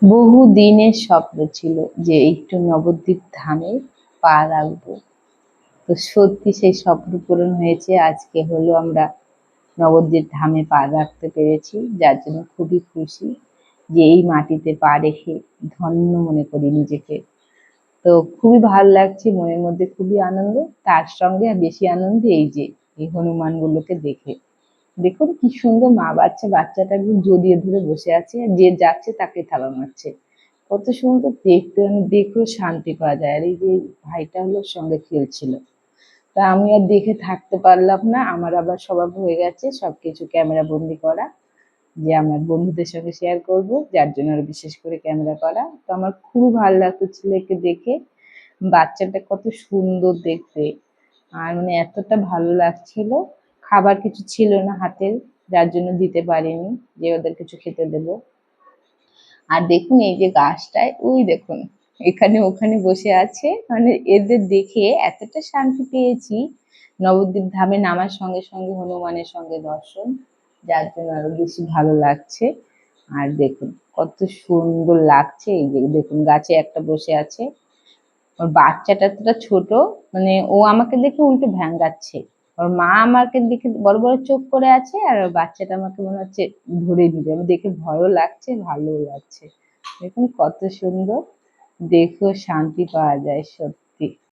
বহু দিনের স্বপ্ন ছিল যে একটু নবদ্বীপ ধামে পা রাখবো। তো সত্যি সেই স্বপ্ন পূরণ হয়েছে। আজকে হলো আমরা নবদ্বীপ ধামে পা রাখতে পেরেছি, যার জন্য খুবই খুশি যে এই মাটিতে পা রেখে ধন্য মনে করি নিজেকে। তো খুবই ভালো লাগছে, মনের মধ্যে খুবই আনন্দ। তার সঙ্গে আর বেশি আনন্দ এই যে এই হনুমান গুলোকে দেখে। দেখুন কি সুন্দর মা বাচ্চাটা একদম জড়িয়ে ধরে বসে আছে, আর যে যাচ্ছে তাকে থালা মারছে। কত সুন্দর দেখতে, মানে দেখেও শান্তি পাওয়া যায়। আর এই যে ভাইটা হলো ওর সঙ্গে খেলছিল। তা আমি আর দেখে থাকতে পারলাম না, আমার আবার স্বভাব হয়ে গেছে সবকিছু ক্যামেরা বন্দি করা, যে আমার বন্ধুদের সঙ্গে শেয়ার করব, যার জন্য আরো বিশেষ করে ক্যামেরা করা। তো আমার খুব ভালো লাগতো ছেলেকে দেখে, বাচ্চাটা কত সুন্দর দেখতে। আর মানে এতটা ভালো লাগছিল। খাবার কিছু ছিল না হাতে, যার জন্য দিতে পারিনি যে ওদের কিছু খেতে দেবো। আর দেখুন এই যে গাছটায় ওই দেখুন এখানে ওখানে বসে আছে, মানে এদের দেখে এতটা শান্তি পেয়েছি। নবদ্বীপ ধামে নামার সঙ্গে সঙ্গে হনুমানের সঙ্গে দর্শন, যার জন্য আরো বেশি ভালো লাগছে। আর দেখুন কত সুন্দর লাগছে, এই যে দেখুন গাছে একটা বসে আছে। ওর বাচ্চাটা এতটা ছোট, মানে ও আমাকে দেখে উল্টো ভ্যাঙ্গাচ্ছে। ওর মা আমাকে দেখে বড় বড় চোখ করে আছে, আর ওর বাচ্চাটা আমাকে মনে হচ্ছে ধরে নিবে। আমি দেখে ভয়ও লাগছে, ভালোও লাগছে। দেখুন কত সুন্দর, দেখেও শান্তি পাওয়া যায় সত্যি।